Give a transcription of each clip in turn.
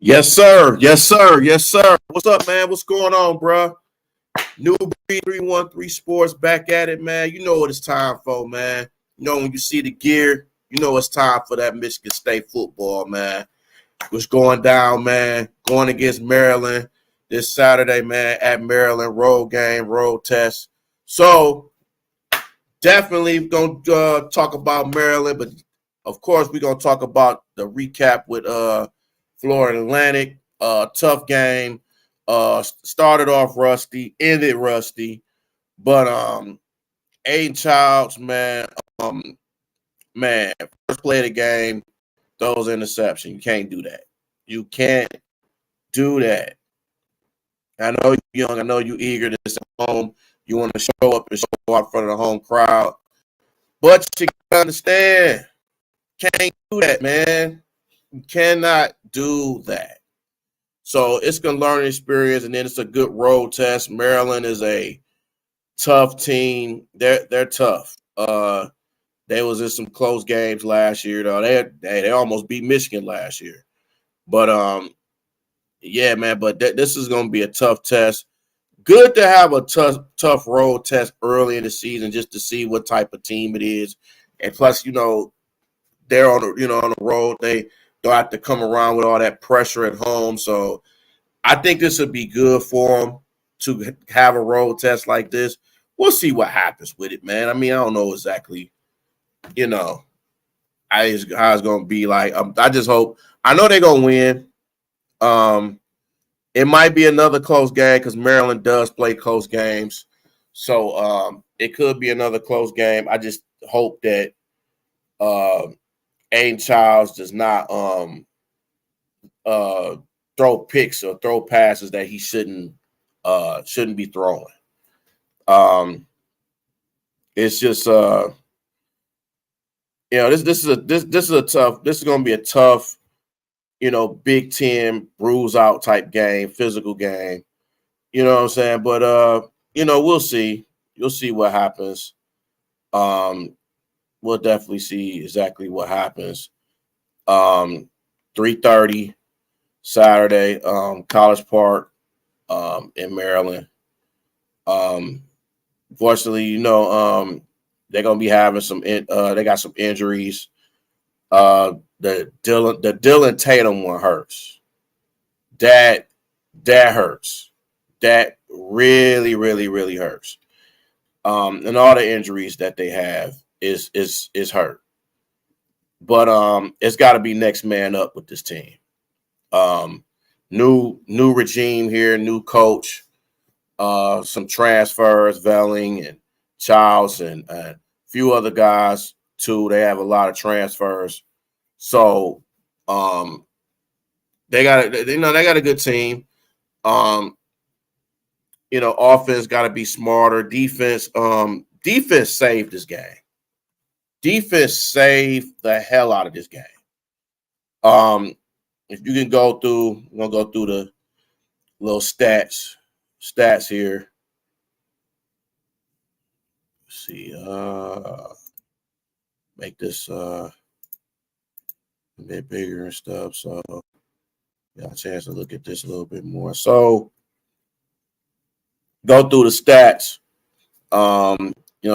Yes, sir. Yes, sir. Yes, sir. What's up, man? What's going on, bro? New Breed 313 Sports back at it, man. You know what it's time for, man. You know, when you see the gear, you know it's time for that Michigan State football, man. What's going down, man? Going against Maryland this Saturday, man, at Maryland. Road game, road test. So, definitely going to talk about Maryland, but of course, we're going to talk about the recap with Florida Atlantic. Tough game. Started off rusty, ended rusty. But Aiden Childs, man, first play of the game, throws interception. You can't do that. You can't do that. I know you're young. I know you're eager to stay home. You want to show up and show out in front of the home crowd. But you gotta understand, can't do that, man. You cannot do that. So it's a learning experience, and then it's a good road test. Maryland is a tough team. They're tough. They was in some close games last year, though. They almost beat Michigan last year. But yeah, man. But this is going to be a tough test. Good to have a tough road test early in the season just to see what type of team it is, and plus, they're on the road. They don't have to come around with all that pressure at home. So I think this would be good for them to have a road test like this. We'll see what happens with it, man. I mean, I don't know exactly, how it's going to be like. I just hope. I know they're going to win. It might be another close game because Maryland does play close games. So it could be another close game. I just hope that Aiden Childs does not throw picks or throw passes that he shouldn't be throwing. It's just this is going to be a tough, Big Ten bruise out type game, physical game. You know what I'm saying? But we'll see. You'll see what happens. We'll definitely see exactly what happens. 3:30 Saturday, College Park, in Maryland. Fortunately, they're gonna be having some. They got some injuries. The Dylan Tatum one hurts. That hurts. That really, really, really hurts. And all the injuries that they have is hurt. But it's got to be next man up with this team. New regime here, new coach. Some transfers, Velling and Childs and a few other guys too. They have a lot of transfers, so they got a good team. Offense got to be smarter. Defense saved this game. Defense saved the hell out of this game. If you can go through, we're gonna go through the little stats here. Let's see, make this a bit bigger and stuff. So got a chance to look at this a little bit more. So go through the stats.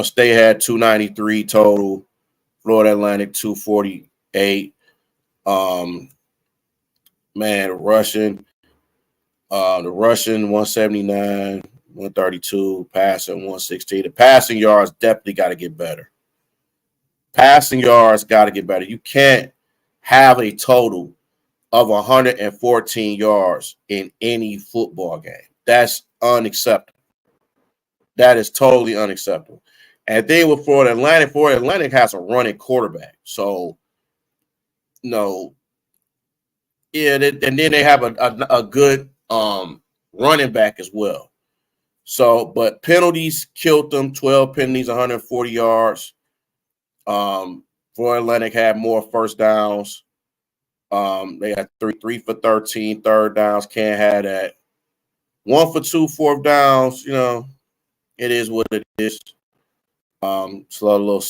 State had 293 total. Florida Atlantic 248. The Russian 179, 132, passing 116. The passing yards definitely got to get better. You can't have a total of 114 yards in any football game. That's unacceptable. That is totally unacceptable. And then with Florida Atlantic has a running quarterback. So, and then they have a good running back as well. So, but penalties killed them. 12 penalties, 140 yards. Florida Atlantic had more first downs. They had three for 13 third downs. Can't have that. 1 for 2 fourth downs. It is what it is. Slow little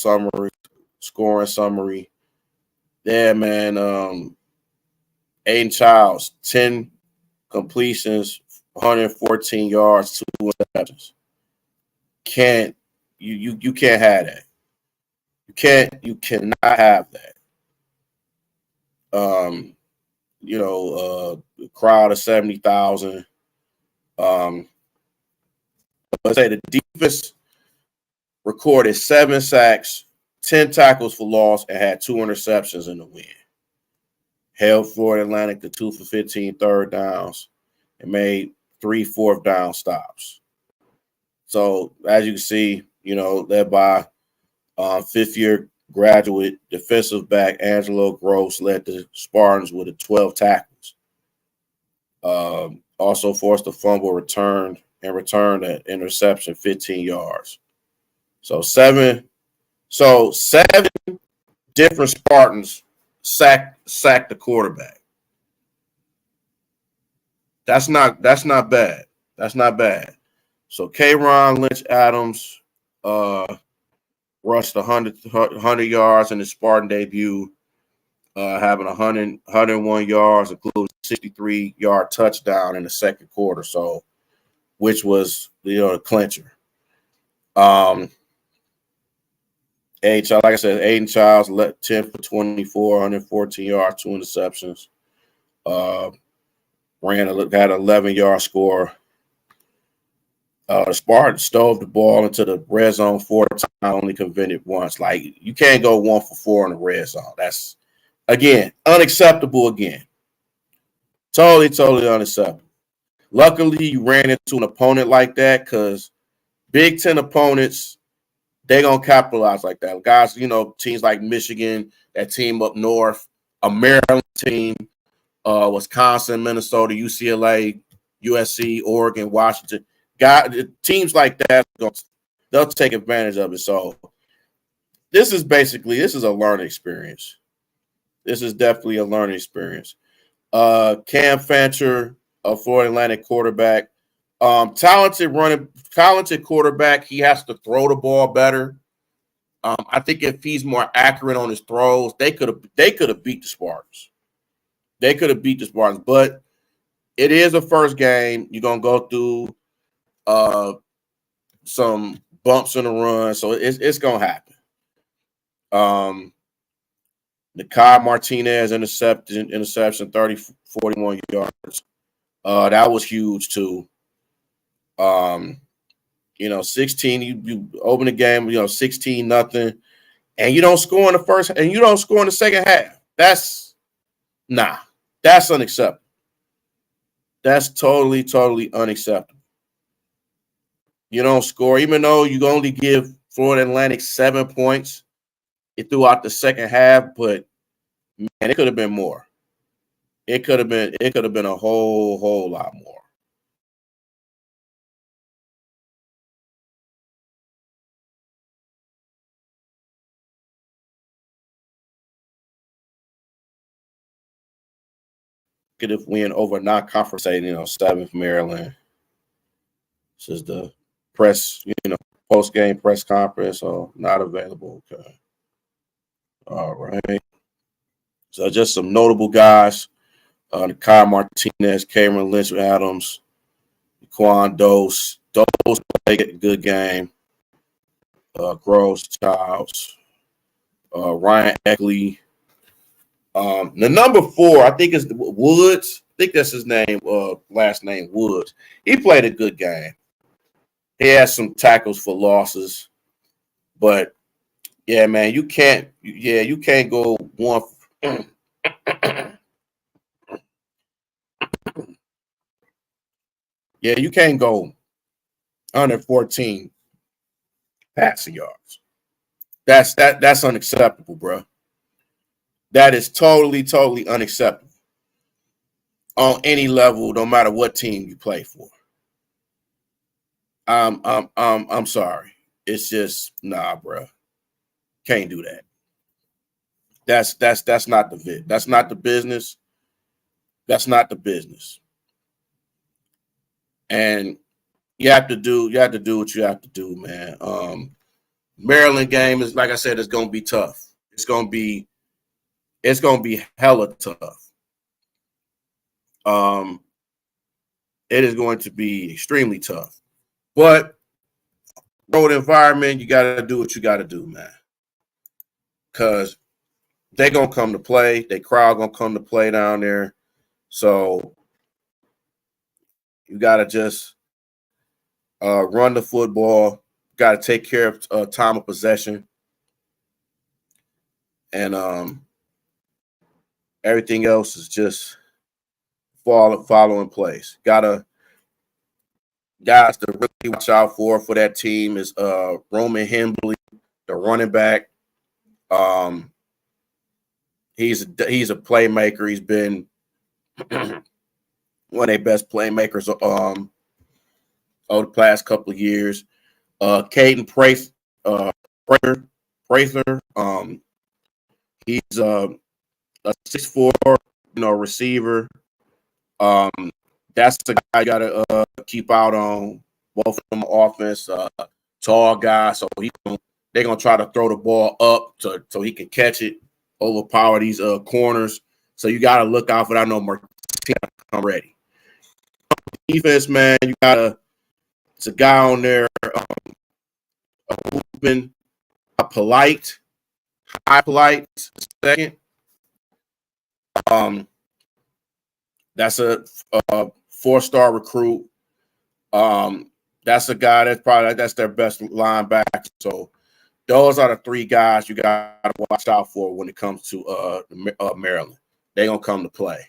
scoring summary. Yeah, man. Aiden Childs, 10 completions, 114 yards, 2 interceptions. You can't have that. You cannot have that. Crowd of 70,000. Let's say the defense recorded 7 sacks, 10 tackles for loss, and had 2 interceptions in the win. Held Florida Atlantic to 2 for 15 third downs and made 3 fourth down stops. So as you can see, led by fifth-year graduate defensive back Angelo Gross led the Spartans with 12 tackles. Also forced a fumble returned an interception 15 yards. So seven different Spartans sacked the quarterback. That's not bad. That's not bad. So K-Ron Lynch Adams rushed 100 yards in his Spartan debut, having 101 yards, including a 63-yard touchdown in the second quarter. So, which was the clincher. Like I said, Aiden Childs 10 for 24, 114 yards, 2 interceptions. Had an 11-yard score. The Spartans stove the ball into the red zone 4 times, only converted once. Like, you can't go 1 for 4 in the red zone. That's, again, unacceptable again. Totally unacceptable. Luckily, you ran into an opponent like that because Big Ten opponents, they're going to capitalize like that. Guys, teams like Michigan, that team up north, a Maryland team, Wisconsin, Minnesota, UCLA, USC, Oregon, Washington. Teams like that, they'll take advantage of it. So this is a learning experience. This is definitely a learning experience. Cam Fancher, a Florida Atlantic quarterback, talented quarterback. He has to throw the ball better. I think if he's more accurate on his throws, they could have beat the Spartans. They could have beat the Spartans, but it is a first game. You're gonna go through some bumps in the run, so it's gonna happen. Nakai Martinez interception 41 yards. That was huge too. 16, you open the game, 16-0, and you don't score in the first, and you don't score in the second half. That's unacceptable. That's totally unacceptable. You don't score, even though you only give Florida Atlantic 7 points throughout the second half, but man, it could have been more. It could have been a whole lot more. Could have win over non-conference, 7th Maryland. This is the press, post-game press conference, so not available. Okay. All right. So just some notable guys. Kyle Martinez, Cameron Lynch Adams, Quan Dose. Dose played a good game. Gross Childs. Ryan Eckley. The number 4, I think, is Woods. I think that's his name, last name Woods. He played a good game. He had some tackles for losses. But, yeah, man, you can't go 1 Yeah, you can't go 114 passing yards. That's unacceptable, bro. That is totally unacceptable on any level, no matter what team you play for. I'm sorry. It's just bro. Can't do that. That's not the That's not the business. That's not the business. And you have to do what you have to do, man. Maryland game is, like I said, it's gonna be tough. It's gonna be hella tough. It is going to be extremely tough. But road environment, you got to do what you got to do, man. Because they're going to come to play. Their crowd going to come to play down there. So you got to just run the football. Got to take care of time of possession. And everything else is just follow in place. Guys to really watch out for that team is Roman Hembley, the running back. He's a playmaker. He's been one of their best playmakers over the past couple of years. Caden Prather, he's a 6'4", receiver. That's the guy you got to keep out on. Both of them offense, tall guy, so they're gonna try to throw the ball up so he can catch it, overpower these corners. So you got to look out for that. I know Marquez come ready. Defense, man, it's a guy on there, Ruben Polite, high polite second. That's a 4-star recruit. That's a guy that's their best linebacker. So those are the 3 guys you got to watch out for when it comes to Maryland. They're going to come to play.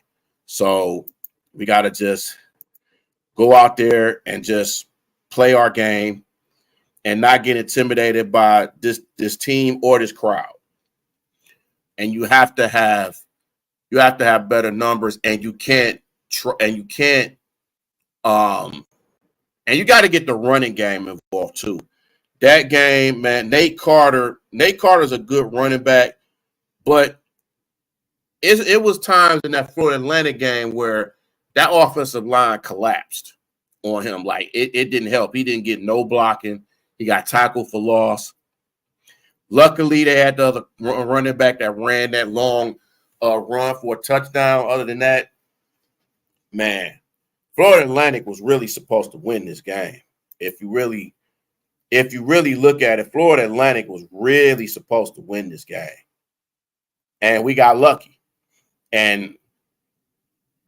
So we got to just go out there and just play our game and not get intimidated by this team or this crowd. And you have to have better numbers, and you got to get the running game involved too. That game, man, Nate Carter's a good running back, but it was times in that Florida Atlantic game where that offensive line collapsed on him. Like it didn't help. He didn't get no blocking. He got tackled for loss. Luckily, they had the other running back that ran that long run for a touchdown. Other than that, man, Florida Atlantic was really supposed to win this game. If you really look at it, Florida Atlantic was really supposed to win this game. And we got lucky. And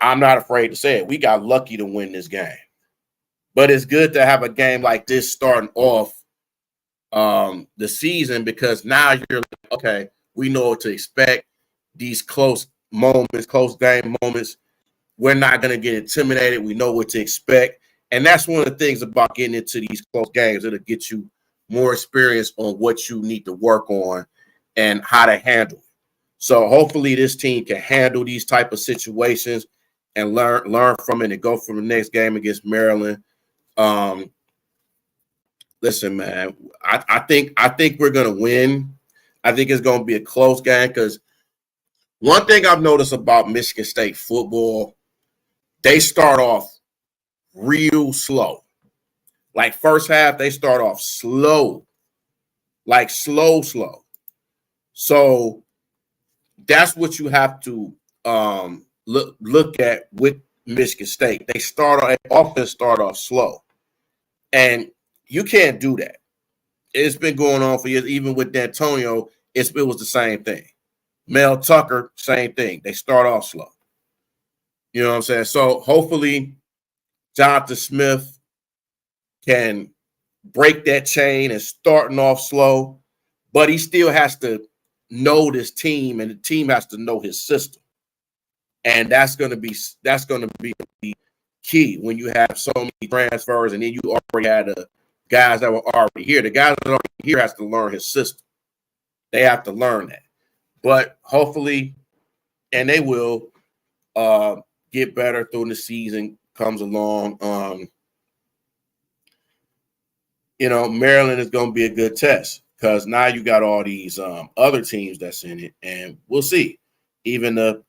I'm not afraid to say it. We got lucky to win this game. But it's good to have a game like this starting off the season, because now you're like, okay, we know what to expect. These close game moments, we're not going to get intimidated. We know what to expect. And that's one of the things about getting into these close games. It'll get you more experience on what you need to work on and how to handle it. So hopefully this team can handle these type of situations and learn from it and go from the next game against Maryland. Listen, man, I think we're going to win. I think it's going to be a close game, because one thing I've noticed about Michigan State football, they start off real slow. Like first half, they start off slow, like slow. So that's what you have to look at with Michigan State. They often start off slow, and you can't do that. It's been going on for years. Even with D'Antonio, it was the same thing. Mel Tucker, same thing. They start off slow. You know what I'm saying? So hopefully Jonathan Smith can break that chain and starting off slow, but he still has to know this team, and the team has to know his system. And that's going to be key when you have so many transfers, and then you already had the guys that were already here. The guys that are already here has to learn his system. They have to learn that. But hopefully, and they will get better through the season comes along. Maryland is going to be a good test, because now you got all these other teams that's in it, and we'll see. Even the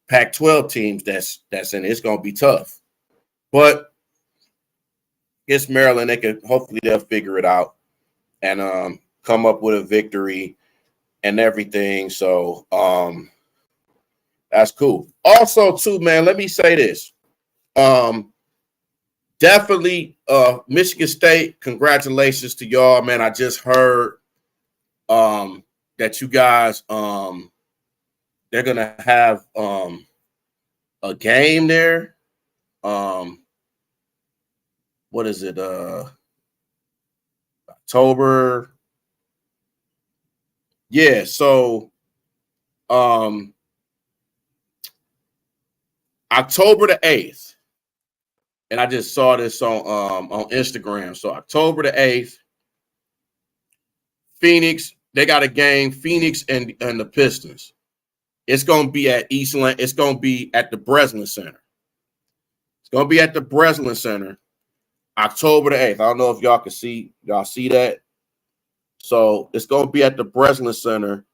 Pac-12 teams that's in it, it's going to be tough. But against Maryland, hopefully they'll figure it out and come up with a victory and everything. So that's cool. Also, too, man, let me say this. Um, definitely, Michigan State. Congratulations to y'all, man. I just heard that you guys they're gonna have a game there. Um, what is it? October. Yeah. So um, October the 8th. And I just saw this on Instagram. So October the 8th, Phoenix, they got a game, Phoenix and the Pistons. It's gonna be at Eastland, it's gonna be at the Breslin Center. It's gonna be at the Breslin Center, October the 8th. I don't know if y'all see that. So it's gonna be at the Breslin Center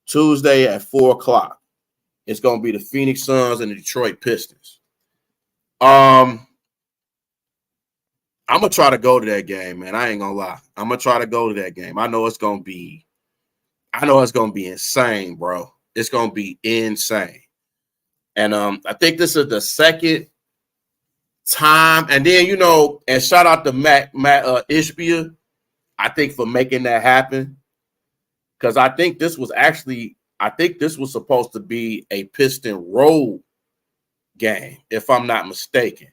Tuesday at 4 o'clock. It's gonna be the Phoenix Suns and the Detroit Pistons. Um, I'm gonna try to go to that game, man. I ain't gonna lie. I'm gonna try to go to that game. I know it's gonna be insane, bro. It's gonna be insane. And I think this is the second time. And then and shout out to Matt Ishbia, I think, for making that happen. Because I think this was supposed to be a Piston road game, if I'm not mistaken.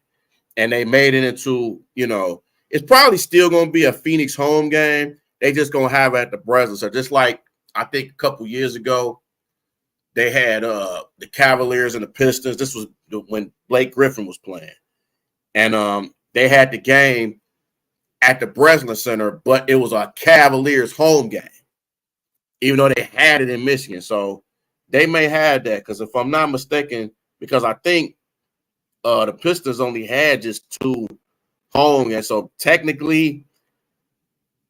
And they made it into, it's probably still gonna be a Phoenix home game. They just gonna have it at the Breslin. So just like I think a couple years ago, they had the Cavaliers and the Pistons. This was when Blake Griffin was playing. And they had the game at the Breslin Center, but it was a Cavaliers home game, even though they had it in Michigan. So they may have that, because if I'm not mistaken, because I think the Pistons only had just 2 home games. So technically,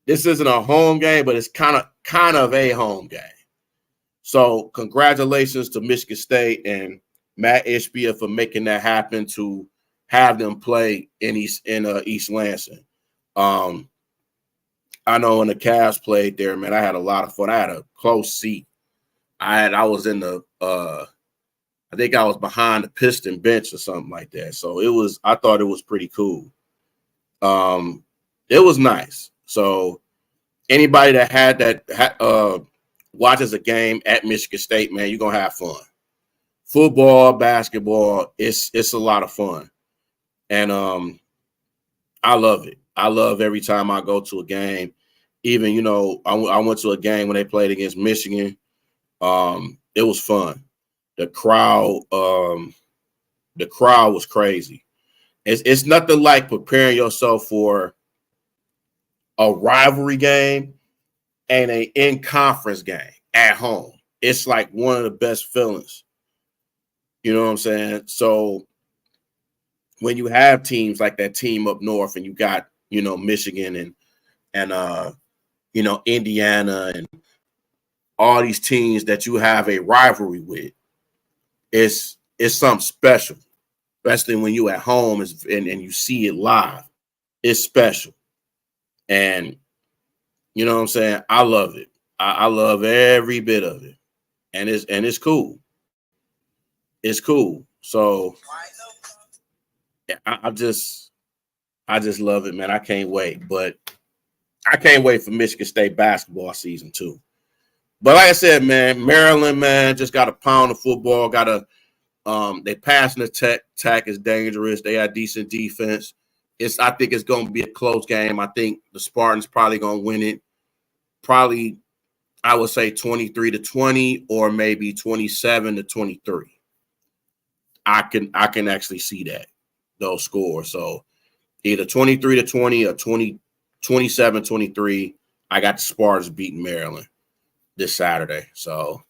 this isn't a home game, but it's kind of a home game. So congratulations to Michigan State and Matt Ishbia for making that happen to have them play in East Lansing. I know when the Cavs played there, man, I had a lot of fun. I had a close seat. I was in the I think I was behind the Piston bench or something like that. So I thought it was pretty cool. It was nice. So anybody that had that watches a game at Michigan State, man, you're gonna have fun. Football, basketball, it's a lot of fun. And I love it. I love every time I go to a game. Even, I went to a game when they played against Michigan. It was fun. The crowd was crazy. It's nothing like preparing yourself for a rivalry game and an in-conference game at home. It's like one of the best feelings. You know what I'm saying? So when you have teams like that team up north, and you got, Michigan and Indiana and all these teams that you have a rivalry with, it's something special, especially when you at home and you see it live. It's special. And you know what I'm saying? I love it. I love every bit of it. And it's cool. It's cool. So I just love it, man. I can't wait. But I can't wait for Michigan State basketball season too. But like I said, man, Maryland, man, just got a pound of football. They passing attack is dangerous. They had decent defense. I think it's going to be a close game. I think the Spartans probably going to win it. Probably, I would say 23-20 or maybe 27-23. I can actually see those scores. So either 23-20 or 27-23. I got the Spartans beating Maryland this Saturday. So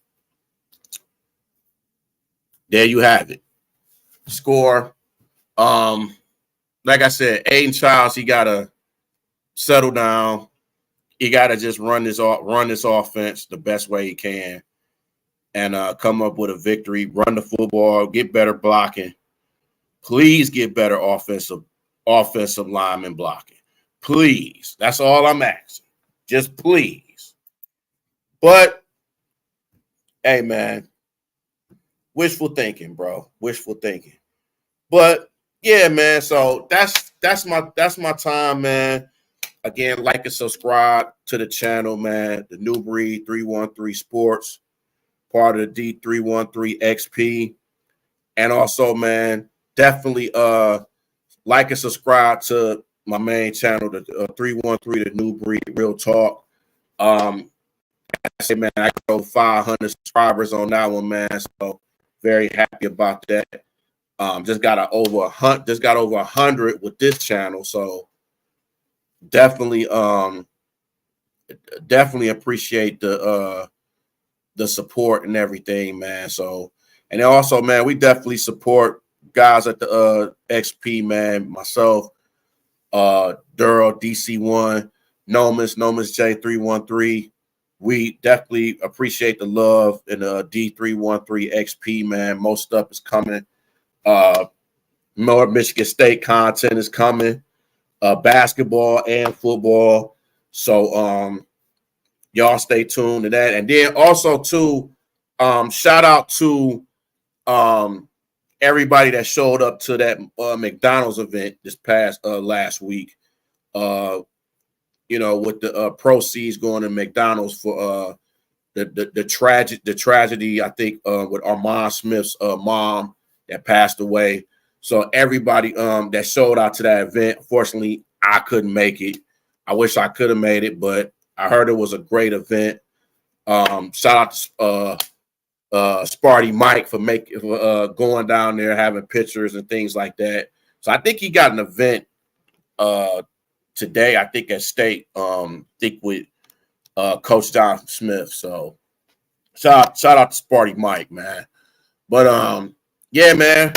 there you have it. Score. Like I said, Aiden Childs, he gotta settle down. He gotta just run this offense the best way he can, and come up with a victory. Run the football, get better blocking. Please get better offensive lineman blocking. Please, that's all I'm asking. Just please. But hey, man, wishful thinking, bro. Wishful thinking. But yeah, man. So that's my time, man. Again, like and subscribe to the channel, man. The New Breed 313 Sports, part of the D313 XP. And also, man, definitely like and subscribe to my main channel, the 313, the New Breed Real Talk. I say, man, I got over 500 subscribers on that one, man. So very happy about that. Just got over 100 with this channel. So definitely appreciate the support and everything, man. So, and then also, man, we definitely support guys at the XP, man. Myself, Durrell, DC1, Nomus J313. We definitely appreciate the love in the D313 XP, man. Most stuff is coming. More Michigan State content is coming. Basketball and football. So y'all stay tuned to that. And then also too, shout out to everybody that showed up to that McDonald's event this past last week. With the proceeds going to McDonald's for the tragedy, I think, with Armand Smith's mom that passed away. So everybody that showed out to that event, fortunately, I couldn't make it. I wish I could have made it, but I heard it was a great event. Shout out to Sparty Mike for going down there, having pictures and things like that. So I think he got an event today, I think at State, think with Coach John Smith. So shout out to Sparty Mike, man. But yeah, man.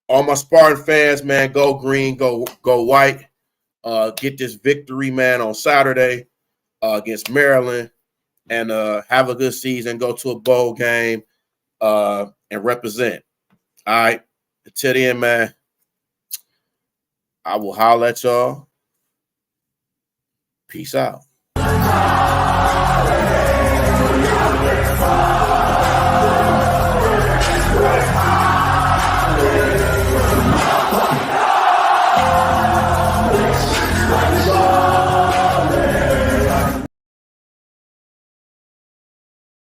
All my Spartan fans, man, go green, go white. Get this victory, man, on Saturday against Maryland, and have a good season. Go to a bowl game and represent. All right. Until then, man, I will holler at y'all. Peace out.